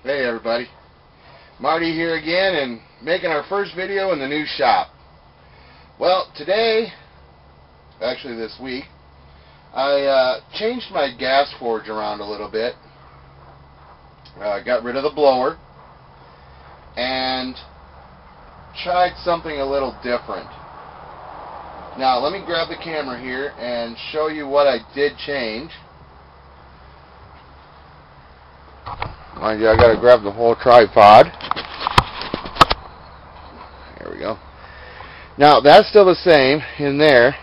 Hey everybody, Marty here again and making our first video in the new shop. Well, today, actually this week, I changed my gas forge around a little bit. Got rid of the blower and tried something a little different. Now let me grab the camera here and show you what I did change. Mind you, I gotta grab the whole tripod. There we go. Now that's still the same in there,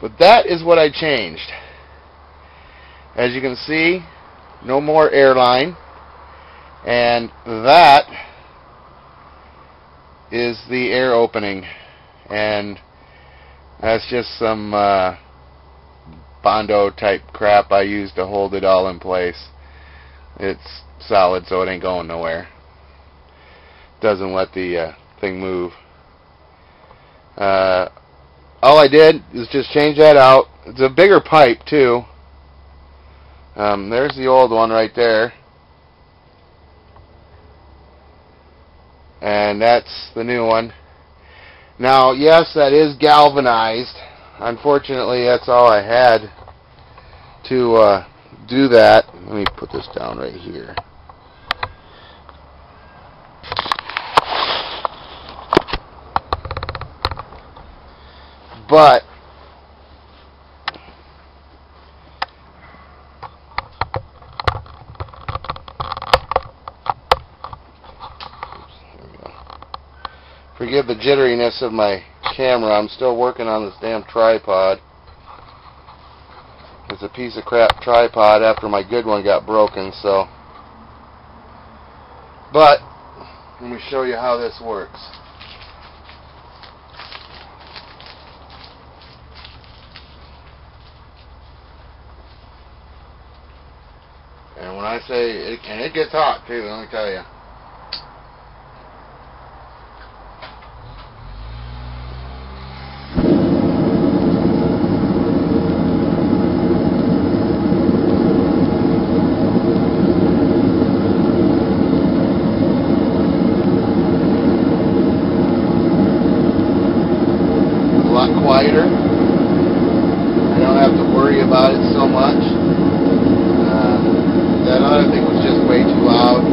but that is what I changed. As you can see, no more airline, and that is the air opening, and that's just some Bondo type crap I used to hold it all in place. It's solid, so it ain't going nowhere. Doesn't let the thing move. All I did is just change that out. It's a bigger pipe too. There's the old one right there, and that's the new one. Now, yes, that is galvanized. Unfortunately, that's all I had to do that. Let me put this down right here. But forgive the jitteriness of my camera. I'm still working on this damn tripod. It's a piece of crap tripod after my good one got broken, so. But let me show you how this works. And when I say it, and it gets hot too, let me tell you. Quieter. I don't have to worry about it so much. That other thing was just way too loud.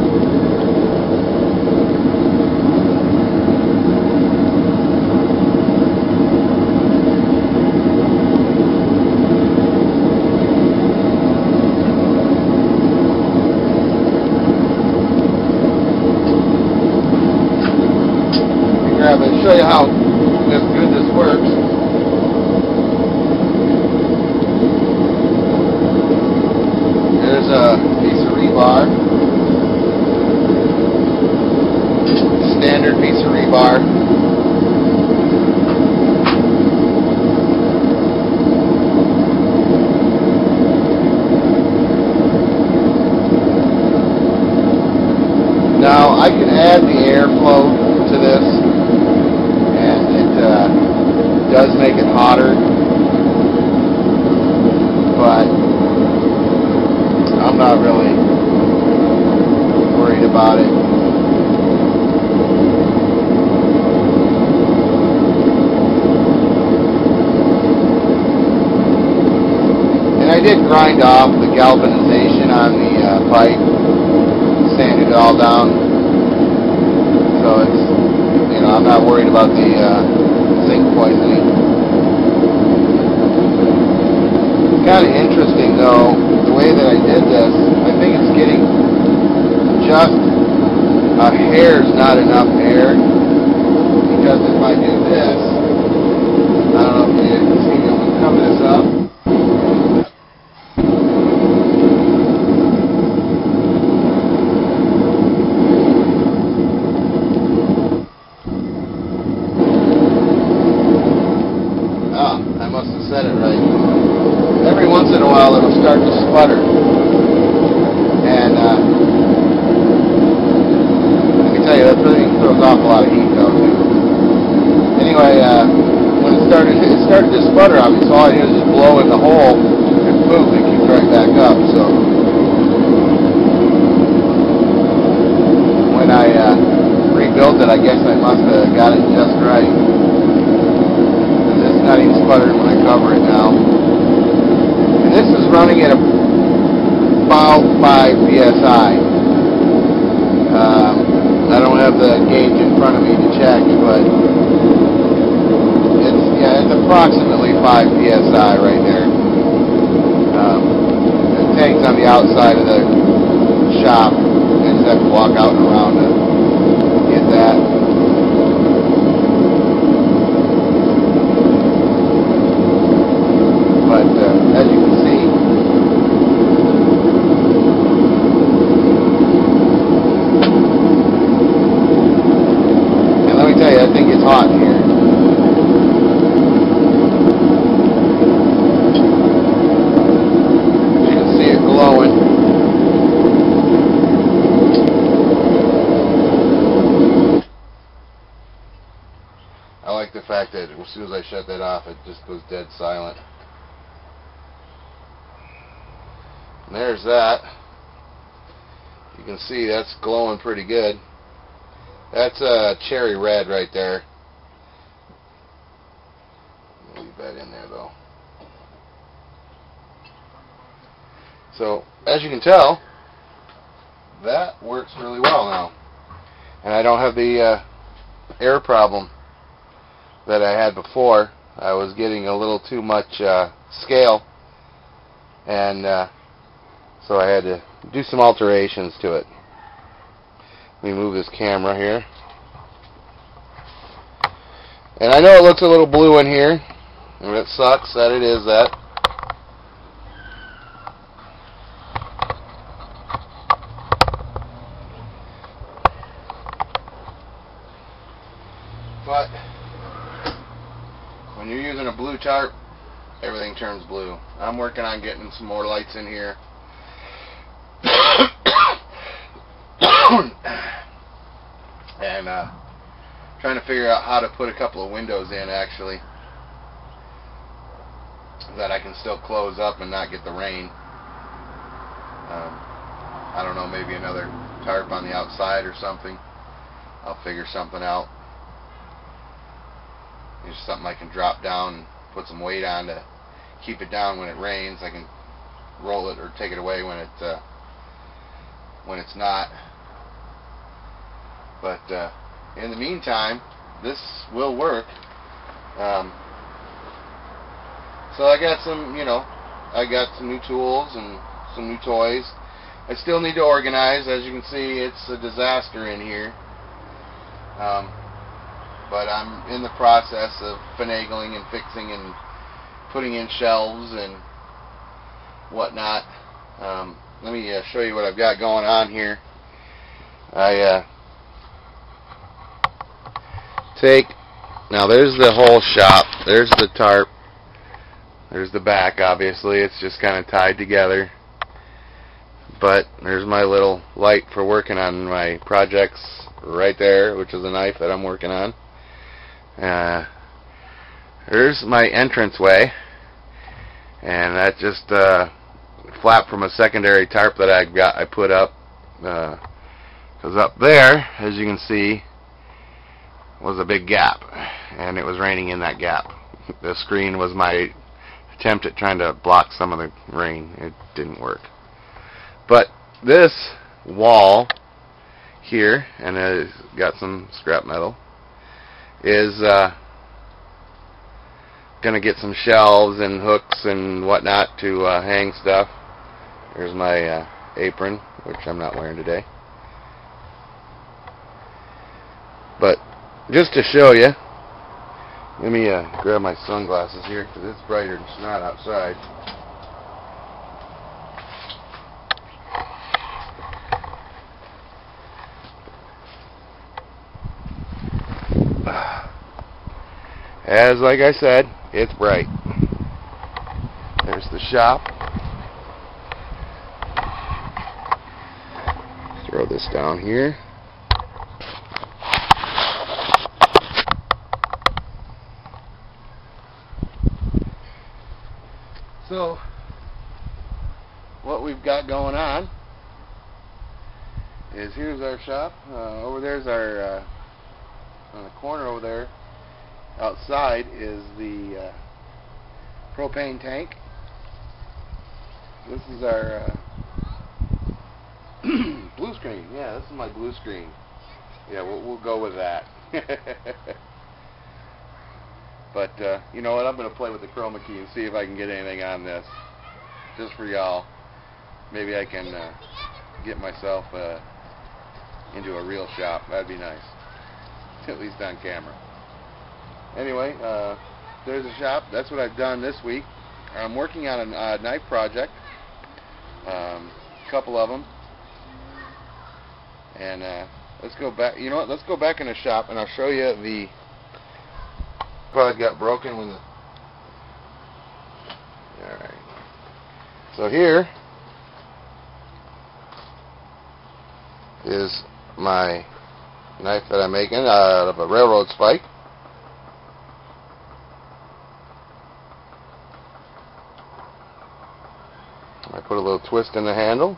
Let me grab it and show you how good this works. There's a piece of rebar, standard piece of rebar. Now I can add the airflow to this, and it does make it hotter, but I'm not really worried about it. And I did grind off the galvanization on the pipe, sanded it all down, so it's, you know, I'm not worried about the zinc poisoning. Kind of interesting though, the way that I did this. I think it's getting just a hair's not enough air, because if I do this, I don't know if you can see me, I'm going to cover this up. I must have said it right. Every once in a while it'll start to sputter, and let me tell you, that really throws off a lot of heat though too. Anyway, when it started to sputter on me, so all I did was just blow in the hole, and boom, it kicked right back up. So PSI. I don't have the gauge in front of me to check, but it's approximately 5 PSI right there. The tank's on the outside of the shop. I just have to walk out and around to get that. But as you can see, and let me tell you, I think it's hot in here. You can see it glowing. I like the fact that as soon as I shut that off, it just goes dead silent. And there's that. You can see that's glowing pretty good. That's cherry red right there. Leave that in there though. So as you can tell, that works really well now, and I don't have the air problem that I had before. I was getting a little too much scale, and so I had to do some alterations to it. Let me move this camera here. And I know it looks a little blue in here, and it sucks that it is that. But when you're using a blue tarp, everything turns blue. I'm working on getting some more lights in here. And trying to figure out how to put a couple of windows in, actually, that I can still close up and not get the rain. I don't know, maybe another tarp on the outside or something. I'll figure something out. It's something I can drop down and put some weight on to keep it down when it rains. I can roll it or take it away when it's not. But in the meantime, this will work. So I got some, I got some new tools and some new toys. I still need to organize. As you can see, it's a disaster in here. But I'm in the process of finagling and fixing and putting in shelves and whatnot. Let me show you what I've got going on here. Now there's the whole shop, there's the tarp, there's the back. Obviously it's just kind of tied together, but there's my little light for working on my projects right there, which is a knife that I'm working on. There's my entranceway, and that just flapped from a secondary tarp that I put up, because up there, as you can see, was a big gap, and it was raining in that gap. The screen was my attempt at trying to block some of the rain. It didn't work. But this wall here, and it's got some scrap metal, is gonna get some shelves and hooks and whatnot to hang stuff. There's my apron, which I'm not wearing today. But just to show you, let me grab my sunglasses here, because it's brighter than snot outside. As like I said, it's bright. There's the shop. Throw this down here. So, what we've got going on is, here's our shop. Over there's our, on the corner over there, outside is the propane tank. This is our Blue screen. Yeah, this is my blue screen. Yeah, we'll go with that. But you know what? I'm going to play with the chroma key and see if I can get anything on this, just for y'all. Maybe I can get myself into a real shop. That'd be nice, at least on camera. Anyway, there's a shop. That's what I've done this week. I'm working on a knife project, a couple of them, and let's go back. You know what? Let's go back in the shop, and I'll show you the. Probably got broken with it. All right. So here is my knife that I'm making out of a railroad spike. I put a little twist in the handle.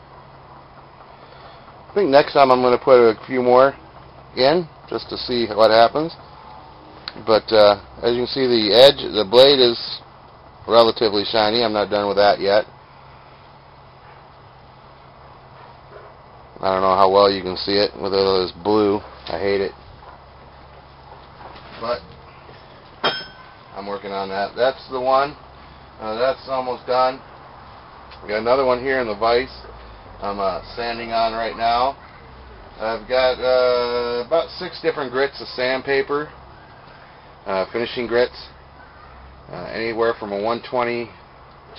I think next time I'm going to put a few more in just to see what happens. But as you can see, the edge, the blade is relatively shiny. I'm not done with that yet. I don't know how well you can see it with all this blue. I hate it. But I'm working on that. That's the one. That's almost done. I got another one here in the vise. I'm sanding on right now. I've got about 6 different grits of sandpaper. Finishing grits, anywhere from a 120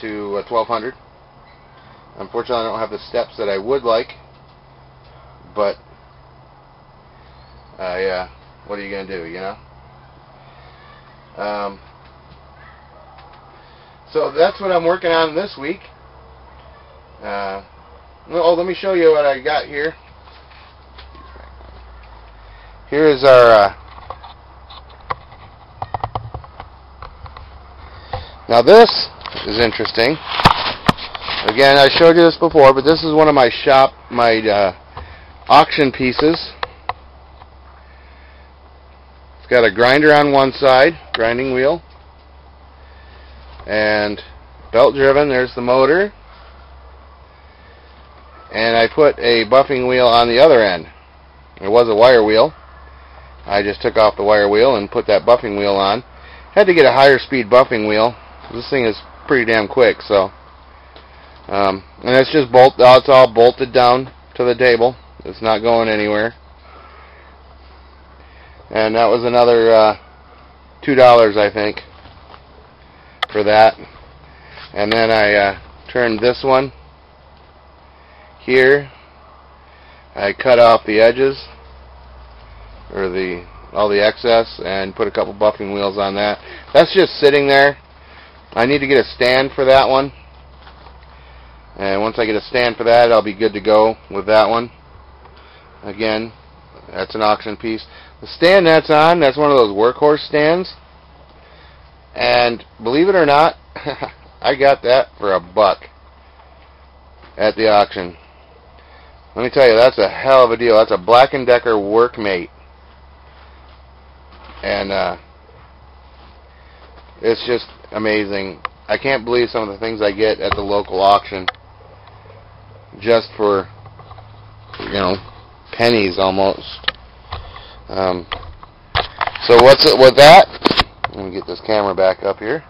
to a 1200. Unfortunately, I don't have the steps that I would like, but yeah, what are you going to do, you know? So that's what I'm working on this week. Oh, let me show you what I got here. Here is our now this is interesting. Again, I showed you this before, but this is one of my auction pieces. It's got a grinder on one side, grinding wheel, and belt driven. There's the motor, and I put a buffing wheel on the other end. It was a wire wheel. I just took off the wire wheel and put that buffing wheel on. Had to get a higher speed buffing wheel. This thing is pretty damn quick, so and it's just it's all bolted down to the table. It's not going anywhere. And that was another $2, I think, for that. And then I turned this one here. I cut off the edges, or all the excess, and put a couple buffing wheels on that. That's just sitting there. I need to get a stand for that one, and once I get a stand for that, I'll be good to go with that one. Again, that's an auction piece. The stand that's on, that's one of those workhorse stands, and believe it or not, I got that for $1 at the auction. Let me tell you, that's a hell of a deal. That's a Black & Decker Workmate, and it's just amazing. I can't believe some of the things I get at the local auction just for, you know, pennies almost. So what's it with that? Let me get this camera back up here.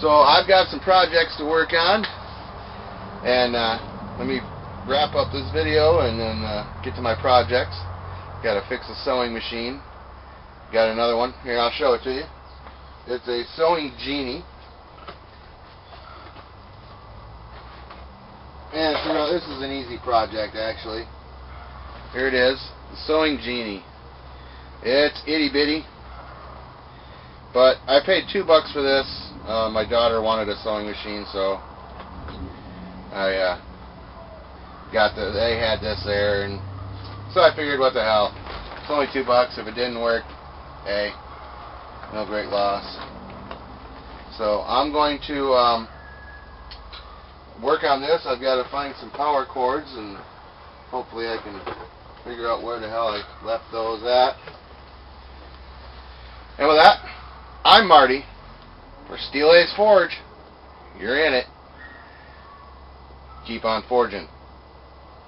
So I've got some projects to work on, and let me wrap up this video and then get to my projects. Got to fix a sewing machine. Got another one. Here, I'll show it to you. It's a Sewing Genie. And this is an easy project, actually. Here it is, the Sewing Genie. It's itty bitty, but I paid $2 for this. My daughter wanted a sewing machine, so I they had this there, and so I figured, what the hell? It's only $2. If it didn't work, hey, no great loss. So I'm going to work on this. I've got to find some power cords, and hopefully I can figure out where the hell I left those at. And with that, I'm Marty for Steel Ace Forge. You're in it. Keep on forging.